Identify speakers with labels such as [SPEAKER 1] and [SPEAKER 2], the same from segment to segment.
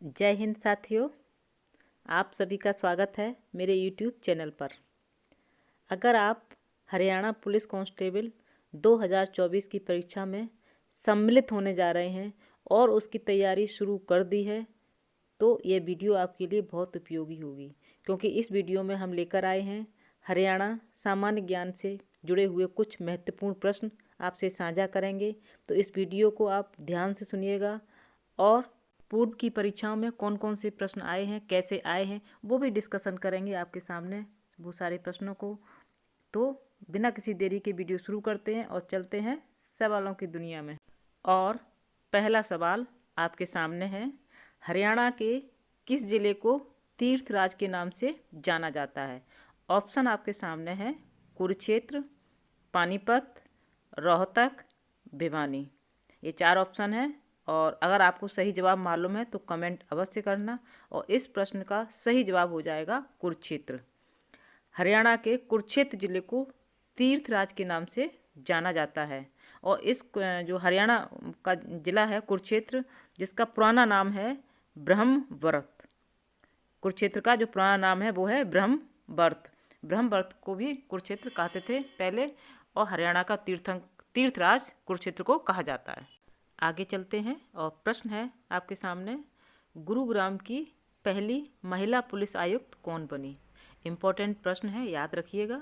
[SPEAKER 1] जय हिंद साथियों, आप सभी का स्वागत है मेरे YouTube चैनल पर। अगर आप हरियाणा पुलिस कांस्टेबल 2024 की परीक्षा में सम्मिलित होने जा रहे हैं और उसकी तैयारी शुरू कर दी है तो ये वीडियो आपके लिए बहुत उपयोगी होगी, क्योंकि इस वीडियो में हम लेकर आए हैं हरियाणा सामान्य ज्ञान से जुड़े हुए कुछ महत्वपूर्ण प्रश्न आपसे साझा करेंगे। तो इस वीडियो को आप ध्यान से सुनिएगा और पूर्व की परीक्षाओं में कौन कौन से प्रश्न आए हैं, कैसे आए हैं, वो भी डिस्कशन करेंगे आपके सामने वो सारे प्रश्नों को। तो बिना किसी देरी के वीडियो शुरू करते हैं और चलते हैं सवालों की दुनिया में। और पहला सवाल आपके सामने है, हरियाणा के किस जिले को तीर्थराज के नाम से जाना जाता है? ऑप्शन आपके सामने है कुरुक्षेत्र, पानीपत, रोहतक, भिवानी। ये 4 ऑप्शन है और अगर आपको सही जवाब मालूम है तो कमेंट अवश्य करना। और इस प्रश्न का सही जवाब हो जाएगा कुरुक्षेत्र। हरियाणा के कुरुक्षेत्र जिले को तीर्थराज के नाम से जाना जाता है। और इस जो हरियाणा का जिला है कुरुक्षेत्र, जिसका पुराना नाम है ब्रह्मवर्त। कुरुक्षेत्र का जो पुराना नाम है वो है ब्रह्मवर्त। ब्रह्मवर्त को भी कुरुक्षेत्र कहते थे पहले, और हरियाणा का तीर्थराज कुरुक्षेत्र को कहा जाता है। आगे चलते हैं और प्रश्न है आपके सामने, गुरुग्राम की पहली महिला पुलिस आयुक्त कौन बनी? इम्पोर्टेंट प्रश्न है, याद रखिएगा।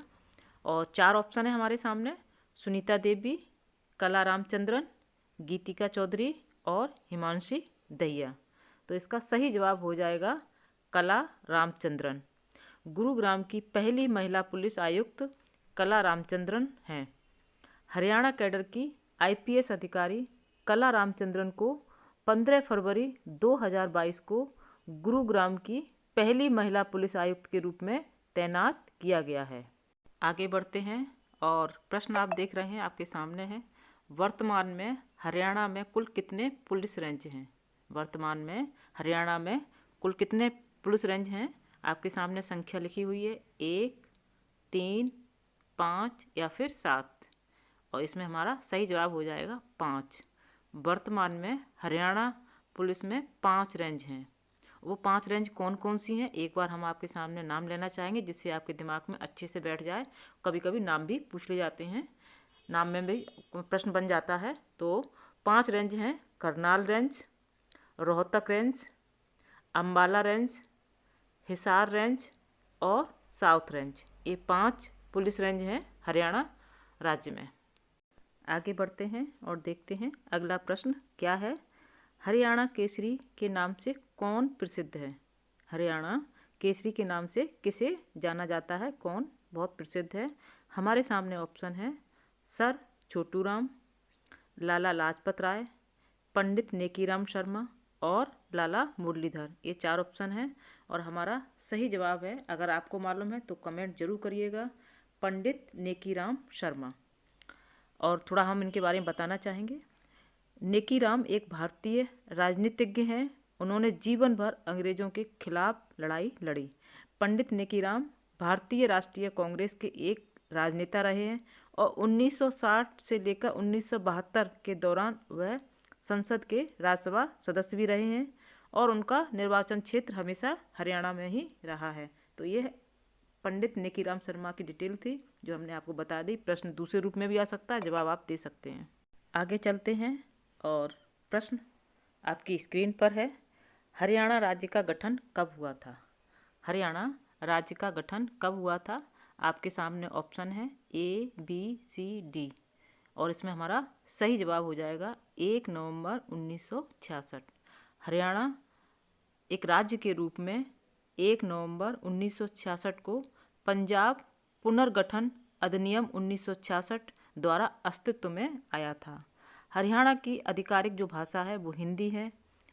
[SPEAKER 1] और 4 ऑप्शन है हमारे सामने, सुनीता देवी, कला रामचंद्रन, गीतिका चौधरी और हिमांशी दहिया। तो इसका सही जवाब हो जाएगा कला रामचंद्रन। गुरुग्राम की पहली महिला पुलिस आयुक्त कला रामचंद्रन हैं। हरियाणा कैडर की IPS अधिकारी कला रामचंद्रन को 15 फरवरी 2022 को गुरुग्राम की पहली महिला पुलिस आयुक्त के रूप में तैनात किया गया है। आगे बढ़ते हैं और प्रश्न आप देख रहे हैं आपके सामने है, वर्तमान में हरियाणा में कुल कितने पुलिस रेंज हैं? वर्तमान में हरियाणा में कुल कितने पुलिस रेंज हैं? आपके सामने संख्या लिखी हुई है, 1, 3, 5 या फिर 7। और इसमें हमारा सही जवाब हो जाएगा 5। वर्तमान में हरियाणा पुलिस में 5 रेंज हैं। वो 5 रेंज कौन कौन सी हैं, एक बार हम आपके सामने नाम लेना चाहेंगे जिससे आपके दिमाग में अच्छे से बैठ जाए। कभी कभी नाम भी पूछ ले जाते हैं, नाम में भी प्रश्न बन जाता है। तो 5 रेंज हैं, Karnal range, Rohtak range, Ambala range, Hisar range और साउथ रेंज। ये 5 पुलिस रेंज हैं हरियाणा राज्य में। आगे बढ़ते हैं और देखते हैं अगला प्रश्न क्या है, हरियाणा केसरी के नाम से कौन प्रसिद्ध है? हरियाणा केसरी के नाम से किसे जाना जाता है, कौन बहुत प्रसिद्ध है? हमारे सामने ऑप्शन है सर छोटू राम, लाला लाजपत राय, पंडित नेकीराम शर्मा और लाला मुरलीधर। ये 4 ऑप्शन है और हमारा सही जवाब है, अगर आपको मालूम है तो कमेंट जरूर करिएगा, पंडित नेकीराम शर्मा। और थोड़ा हम इनके बारे में बताना चाहेंगे। नेकीराम एक भारतीय राजनीतिज्ञ हैं। उन्होंने जीवन भर अंग्रेजों के खिलाफ लड़ाई लड़ी। पंडित नेकीराम भारतीय राष्ट्रीय कांग्रेस के एक राजनेता रहे हैं और 1960 से लेकर 1972 के दौरान वह संसद के राज्यसभा सदस्य भी रहे हैं और उनका निर्वाचन क्षेत्र हमेशा हरियाणा में ही रहा है। तो ये पंडित नेकीराम शर्मा की डिटेल थी जो हमने आपको बता दी। प्रश्न दूसरे रूप में भी आ सकता है, जवाब आप दे सकते हैं। आगे चलते हैं और प्रश्न आपकी स्क्रीन पर है, हरियाणा राज्य का गठन कब हुआ था? हरियाणा राज्य का गठन कब हुआ था? आपके सामने ऑप्शन है ABCD और इसमें हमारा सही जवाब हो जाएगा 1 नवंबर 1966। हरियाणा एक राज्य के रूप में 1 नवंबर 1966 को पंजाब पुनर्गठन अधिनियम 1966 द्वारा अस्तित्व में आया था। हरियाणा की आधिकारिक जो भाषा है वो हिंदी है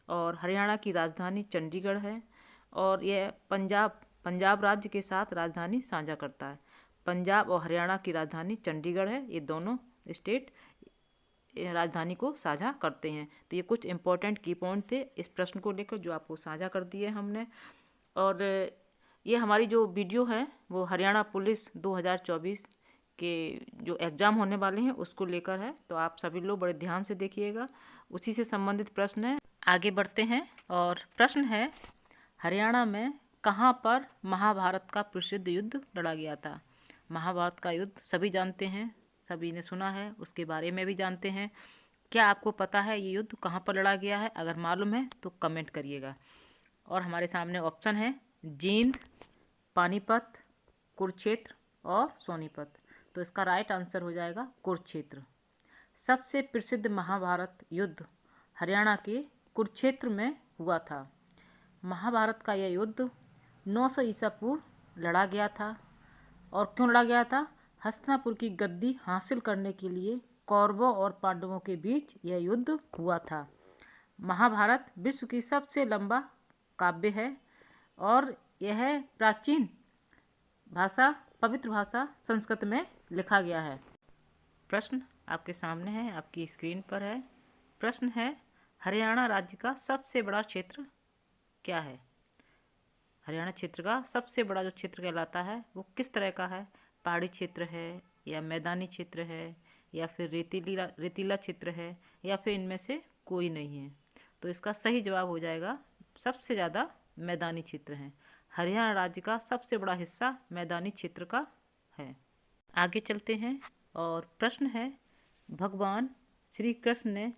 [SPEAKER 1] और हरियाणा की राजधानी चंडीगढ़ है और यह पंजाब राज्य के साथ राजधानी साझा करता है। पंजाब और हरियाणा की राजधानी चंडीगढ़ है, ये दोनों स्टेट राजधानी को साझा करते हैं। तो ये कुछ इंपॉर्टेंट की पॉइंट थे इस प्रश्न को लेकर जो आपको साझा कर दिए हमने। और ये हमारी जो वीडियो है वो हरियाणा पुलिस 2024 के जो एग्ज़ाम होने वाले हैं उसको लेकर है, तो आप सभी लोग बड़े ध्यान से देखिएगा, उसी से संबंधित प्रश्न है। आगे बढ़ते हैं और प्रश्न है, हरियाणा में कहाँ पर महाभारत का प्रसिद्ध युद्ध लड़ा गया था? महाभारत का युद्ध सभी जानते हैं, सभी ने सुना है, उसके बारे में भी जानते हैं। क्या आपको पता है ये युद्ध कहाँ पर लड़ा गया है? अगर मालूम है तो कमेंट करिएगा। और हमारे सामने ऑप्शन है जींद, पानीपत, कुरुक्षेत्र और सोनीपत। तो इसका राइट आंसर हो जाएगा कुरुक्षेत्र। सबसे प्रसिद्ध महाभारत युद्ध हरियाणा के कुरुक्षेत्र में हुआ था। महाभारत का यह युद्ध 900 ईसा पूर्व लड़ा गया था। और क्यों लड़ा गया था? हस्तिनापुर की गद्दी हासिल करने के लिए कौरवों और पांडवों के बीच यह युद्ध हुआ था। महाभारत विश्व की सबसे लंबा काव्य है और यह प्राचीन भाषा, पवित्र भाषा संस्कृत में लिखा गया है। प्रश्न आपके सामने है, आपकी स्क्रीन पर है। प्रश्न है, हरियाणा राज्य का सबसे बड़ा क्षेत्र क्या है? हरियाणा क्षेत्र का सबसे बड़ा जो क्षेत्र कहलाता है वो किस तरह का है? पहाड़ी क्षेत्र है या मैदानी क्षेत्र है या फिर रेतीला क्षेत्र है या फिर इनमें से कोई नहीं है? तो इसका सही जवाब हो जाएगा सबसे ज़्यादा मैदानी क्षेत्र है। हरियाणा राज्य का सबसे बड़ा हिस्सा मैदानी क्षेत्र का है। आगे चलते हैं और प्रश्न है, भगवान श्री कृष्ण ने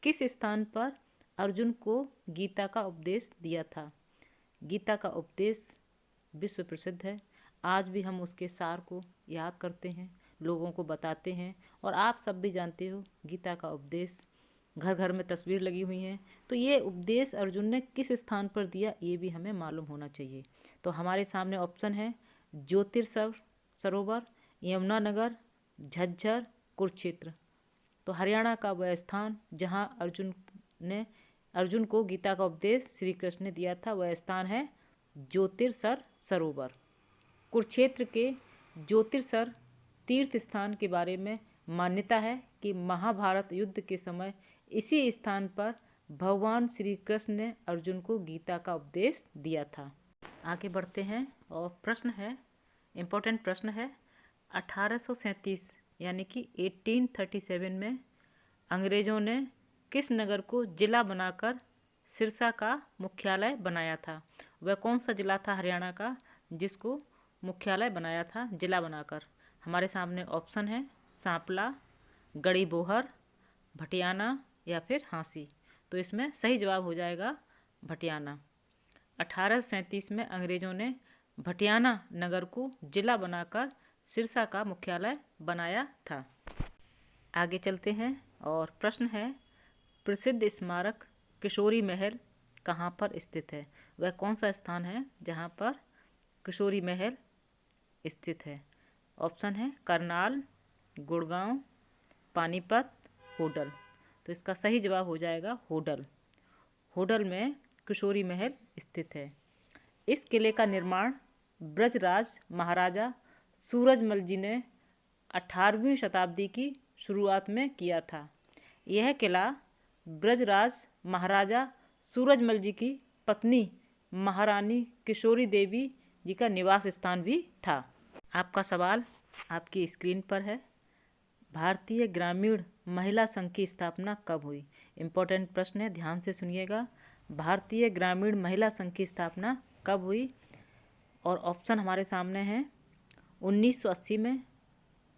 [SPEAKER 1] किस स्थान पर अर्जुन को गीता का उपदेश दिया था? गीता का उपदेश विश्व प्रसिद्ध है। आज भी हम उसके सार को याद करते हैं, लोगों को बताते हैं और आप सब भी जानते हो गीता का उपदेश, घर घर में तस्वीर लगी हुई हैं। तो ये उपदेश अर्जुन ने किस स्थान पर दिया ये भी हमें मालूम होना चाहिए। तो हमारे सामने ऑप्शन है सरोवर, यमुनानगर, झज्जर, कुरुक्षेत्र। तो हरियाणा का वह स्थान जहाँ अर्जुन को गीता का उपदेश श्री कृष्ण ने दिया था वह स्थान है ज्योतिर्सर सरोवर। कुरुक्षेत्र के ज्योतिर्सर तीर्थ स्थान के बारे में मान्यता है कि महाभारत युद्ध के समय इसी स्थान पर भगवान श्री कृष्ण ने अर्जुन को गीता का उपदेश दिया था। आगे बढ़ते हैं और प्रश्न है, इम्पोर्टेंट प्रश्न है, 1837 यानी कि 1837 में अंग्रेजों ने किस नगर को जिला बनाकर सिरसा का मुख्यालय बनाया था? वह कौन सा जिला था हरियाणा का जिसको मुख्यालय बनाया था जिला बनाकर? हमारे सामने ऑप्शन है सांपला, गढ़ीबोहर, भटियाना या फिर हांसी। तो इसमें सही जवाब हो जाएगा भटियाना। 1837 में अंग्रेजों ने भटियाना नगर को जिला बनाकर सिरसा का मुख्यालय बनाया था। आगे चलते हैं और प्रश्न है, प्रसिद्ध स्मारक किशोरी महल कहाँ पर स्थित है? वह कौन सा स्थान है जहाँ पर किशोरी महल स्थित है? ऑप्शन है करनाल, गुड़गांव, पानीपत, होडल। तो इसका सही जवाब हो जाएगा होडल। होडल में किशोरी महल स्थित है। इस किले का निर्माण ब्रजराज महाराजा सूरजमल जी ने 18वीं शताब्दी की शुरुआत में किया था। यह किला ब्रजराज महाराजा सूरजमल जी की पत्नी महारानी किशोरी देवी जी का निवास स्थान भी था। आपका सवाल आपकी स्क्रीन पर है, भारतीय ग्रामीण महिला संघ की स्थापना कब हुई? इम्पोर्टेंट प्रश्न है, ध्यान से सुनिएगा। भारतीय ग्रामीण महिला संघ की स्थापना कब हुई? और ऑप्शन हमारे सामने हैं 1980 में,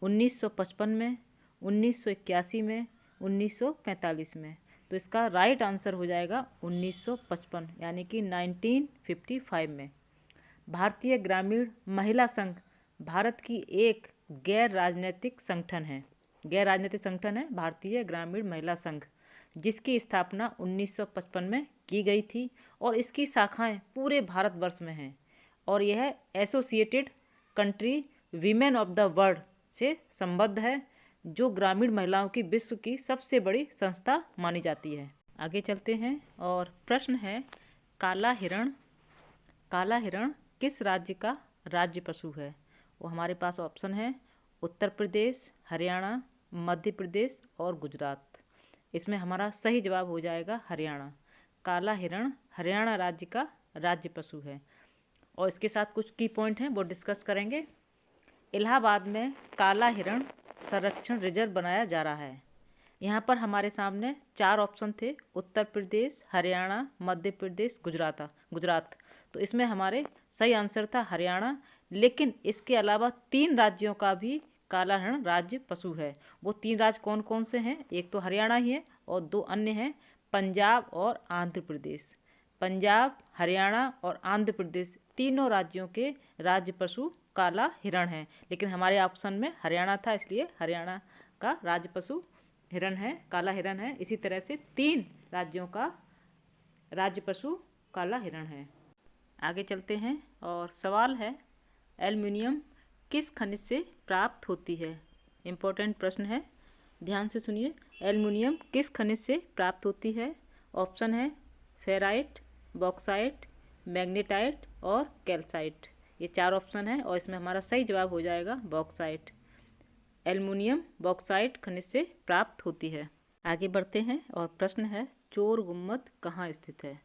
[SPEAKER 1] 1955 में, 1981 में, 1945 में। तो इसका राइट आंसर हो जाएगा 1955 यानी कि 1955 में। भारतीय ग्रामीण महिला संघ भारत की एक गैर राजनीतिक संगठन है भारतीय ग्रामीण महिला संघ, जिसकी स्थापना 1955 में की गई थी और इसकी शाखाएं पूरे भारतवर्ष में हैं और यह associated country women of the world से संबद्ध है, जो ग्रामीण महिलाओं की विश्व की सबसे बड़ी संस्था मानी जाती है। आगे चलते हैं और प्रश्न है, काला हिरण किस राज्य का राज्य पशु है? वो हमारे पास ऑप्शन है उत्तर प्रदेश, हरियाणा, मध्य प्रदेश और गुजरात। इसमें हमारा सही जवाब हो जाएगा हरियाणा। काला हिरण हरियाणा राज्य का राज्य पशु है। और इसके साथ कुछ की पॉइंट हैं वो डिस्कस करेंगे। इलाहाबाद में काला हिरण संरक्षण रिजर्व बनाया जा रहा है। यहाँ पर हमारे सामने 4 ऑप्शन थे, उत्तर प्रदेश, हरियाणा, मध्य प्रदेश, गुजरात। तो इसमें हमारे सही आंसर था हरियाणा। लेकिन इसके अलावा 3 राज्यों का भी काला हिरण राज्य पशु है। वो 3 राज्य कौन कौन से हैं? एक तो हरियाणा ही है और 2 अन्य हैं पंजाब और आंध्र प्रदेश। पंजाब, हरियाणा और आंध्र प्रदेश तीनों राज्यों के राज्य पशु काला हिरण है। लेकिन हमारे ऑप्शन में हरियाणा था, इसलिए हरियाणा का राज्य पशु हिरण है, काला हिरण है। इसी तरह से 3 राज्यों का राज्य पशु काला हिरण है। आगे चलते हैं और सवाल है, एल्युमिनियम किस खनिज से प्राप्त होती है? इम्पोर्टेंट प्रश्न है, ध्यान से सुनिए। एल्युमिनियम किस खनिज से प्राप्त होती है? ऑप्शन है फेराइट, बॉक्साइट, मैग्नेटाइट और कैल्साइट। ये 4 ऑप्शन है और इसमें हमारा सही जवाब हो जाएगा बॉक्साइट। एल्युमिनियम बॉक्साइट खनिज से प्राप्त होती है। आगे बढ़ते हैं और प्रश्न है, चोर गुम्बद कहाँ स्थित है?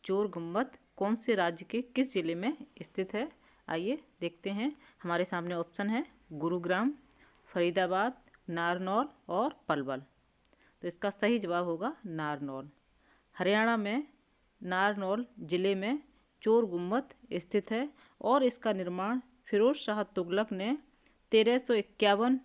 [SPEAKER 1] चोर गुम्बद कौन से राज्य के किस जिले में स्थित है? आइए देखते हैं। हमारे सामने ऑप्शन है गुरुग्राम, फरीदाबाद, नारनौल और पलवल। तो इसका सही जवाब होगा नारनौल। हरियाणा में नारनौल जिले में चोर गुम्बद स्थित है और इसका निर्माण फिरोज शाह तुगलक ने 1351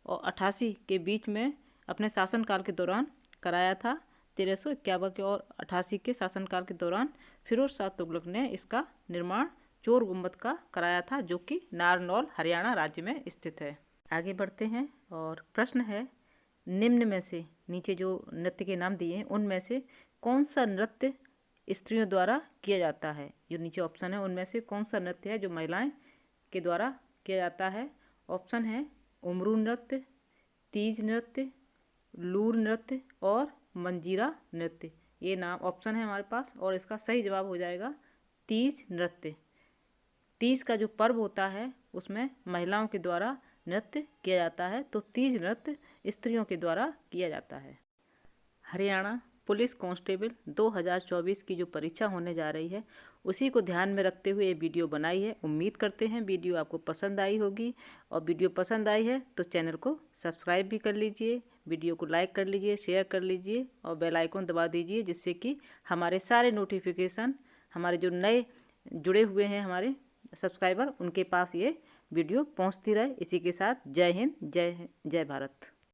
[SPEAKER 1] और 88 के बीच में अपने शासनकाल के दौरान कराया था। 1351 के और 88 के शासनकाल के दौरान फिरोज शाह तुगलक ने इसका निर्माण चोर गुम्बद का कराया था, जो कि नारनौल हरियाणा राज्य में स्थित है। आगे बढ़ते हैं और प्रश्न है, निम्न में से, नीचे जो नृत्य के नाम दिए हैं उनमें से कौन सा नृत्य स्त्रियों द्वारा किया जाता है? जो नीचे ऑप्शन है उनमें से कौन सा नृत्य है जो महिलाएं के द्वारा किया जाता है? ऑप्शन है उमरू नृत्य, तीज नृत्य, लूर नृत्य और मंजीरा नृत्य। ये नाम ऑप्शन है हमारे पास और इसका सही जवाब हो जाएगा तीज नृत्य। तीज का जो पर्व होता है उसमें महिलाओं के द्वारा नृत्य किया जाता है, तो तीज नृत्य स्त्रियों के द्वारा किया जाता है। हरियाणा पुलिस कांस्टेबल 2024 की जो परीक्षा होने जा रही है उसी को ध्यान में रखते हुए ये वीडियो बनाई है। उम्मीद करते हैं वीडियो आपको पसंद आई होगी, और वीडियो पसंद आई है तो चैनल को सब्सक्राइब भी कर लीजिए, वीडियो को लाइक कर लीजिए, शेयर कर लीजिए और बेल आइकन दबा दीजिए, जिससे कि हमारे सारे नोटिफिकेशन, हमारे जो नए जुड़े हुए हैं हमारे सब्सक्राइबर, उनके पास ये वीडियो पहुंचती रहे। इसी के साथ जय हिंद, जय भारत।